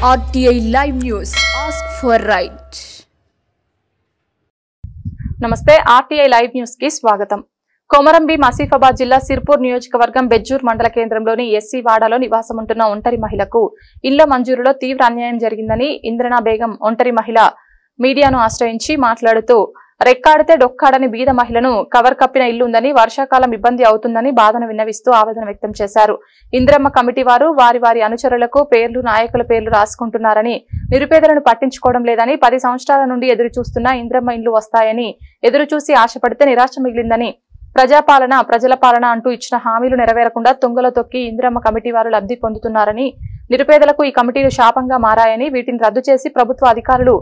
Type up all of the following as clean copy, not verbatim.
RTI Live News. Ask for right. నమస్తే RTI live news కి స్వాగతం. కొమరంబి మసీఫాబాద్ జిల్లా సిర్పూర్ నియోజకవర్గం బెజ్జూర్ మండల కేంద్రంలోని ఎస్సీ వాడాలో నివాసం ఉంటున్న ఒంటరి మహిళకు ఇళ్ల మంజూరులో తీవ్ర అన్యాయం జరిగిందని ఇంద్రనా బేగం ఒంటరి మహిళ మీడియాను ఆశ్రయించి మాట్లాడుతూ రెక్కాడితే డొక్కాడని బీద మహిళను కవర్ కప్పిన ఇల్లు ఉందని వర్షాకాలం ఇబ్బంది అవుతుందని బాధను విన్నవిస్తూ ఆవేదన వ్యక్తం చేశారు. ఇంద్రమ్మ కమిటీ వారు వారి అనుచరులకు పేర్లు నాయకుల పేర్లు రాసుకుంటున్నారని, నిరుపేదలను పట్టించుకోవడం లేదని, 10 సంవత్సరాల నుండి ఎదురు చూస్తున్న ఇంద్రమ్మ ఇండ్లు వస్తాయని ఎదురు చూసి ఆశపడితే నిరాశ మిగిలిందని, ప్రజాపాలన ప్రజల పాలన అంటూ ఇచ్చిన హామీలు నెరవేరకుండా తుంగలో తొక్కి ఇంద్రమ్మ కమిటీ వారు లబ్ధి పొందుతున్నారని, నిరుపేదలకు ఈ కమిటీలు శాపంగా మారాయని, వీటిని రద్దు చేసి ప్రభుత్వ అధికారులు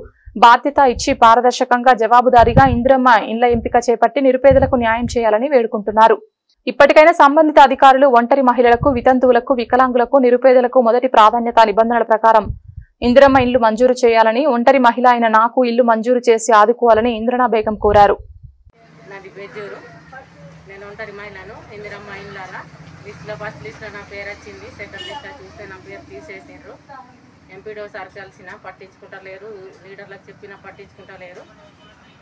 బాధ్యత ఇచ్చి పారదర్శకంగా జవాబుదారీగా ఇంద్రమ్మ ఇండ్ల ఎంపిక చేపట్టి నిరుపేదలకు న్యాయం చేయాలని వేడుకుంటున్నారు. ఇప్పటికైనా సంబంధిత అధికారులు ఒంటరి మహిళలకు, వితంతువులకు, వికలాంగులకు, నిరుపేదలకు మొదటి ప్రాధాన్యత నిబంధనల ప్రకారం ఇంద్రమ్మ ఇల్లు మంజూరు చేయాలని, ఒంటరి మహిళ అయిన నాకు ఇల్లు మంజూరు చేసి ఆదుకోవాలని ఇంద్రనా బేగం కోరారు. నేను ఒంటరి మహిళను. ఇందిరమ్మ ఇండ్ల ఫస్ట్ లిస్ట్లో నా పేరు వచ్చింది. సెకండ్ లిస్ట్లో చూస్తే నా పేరు తీసేసారు. ఎంపీడో సార్ కలిసినా పట్టించుకుంటలేరు, లీడర్లకు చెప్పినా పట్టించుకుంటలేరు.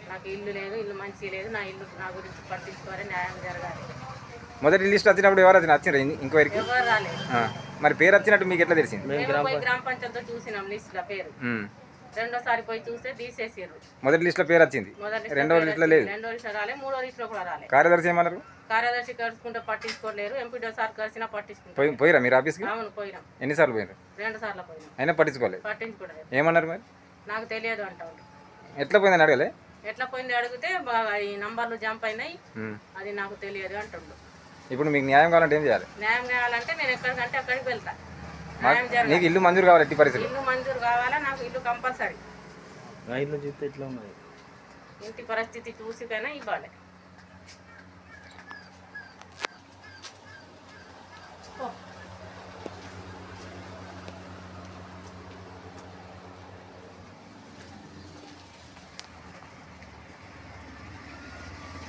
నాకు ఇల్లు లేదు, ఇల్లు మంచి లేదు, నా ఇల్లు నా గురించి పట్టించుకోవాలి, న్యాయం జరగాలి. మొదటి లిస్ట్ వచ్చినప్పుడు ఎవరు వచ్చినారు ఇంక్వైరీకి? ఎవరు రాలేదు. మరి పేరు వచ్చినట్టు మీకు ఎట్లా తెలిసింది? పోయి గ్రామ పంచాయతీతో చూసినాం లిస్టులో పేరు. రెండోసారి పోయి చూస్తే తీసేసారు. మొదటి లిస్టులో పేరు వచ్చింది, రెండో లిస్టులో లేదు. రెండో లిస్టులో రాలేదు, మూడో లిస్టులో కూడా రాలేదు. కార్యదర్శి ఏమన్నారు? కార్యదర్శి కలుసుకుంటే పట్టించుకోలేరు, ఎంపీడో సార్ కలిసినా పట్టించుకుంటారు. పోయిరా మీరు ఆఫీస్కి? అవును పోయినాం. ఎన్నిసార్లు పోయినారు? 2 సార్లు పోయినాం. అయినా పట్టించుకోలేదు. పట్టించుకోలేదు. ఏమన్నారు మరి? నాకు తెలియదు అంటారు. ఎట్లా పోయిందని అడగలే? ఎట్లా పోయింది అడిగితే ఈ నంబర్లు జంప్ అయినాయి, అది నాకు తెలియదు అంటుండు. ఇప్పుడు మీకు న్యాయం కావాలంటే ఏం చేయాలి? న్యాయం కావాలంటే నేను ఎక్కడికంటే అక్కడికి వెళ్తా. నీకు ఇల్లు మంజూరు కావాలి, ఎట్టి పరిస్థితులు ఇల్లు మంజూరు కావాలా, నాకు ఇల్లు కంపల్సరీ. ఇల్లు చూస్తే ఎట్లా ఉన్నది? ఇంటి పరిస్థితి చూసి కైనా ఇవ్వాలి.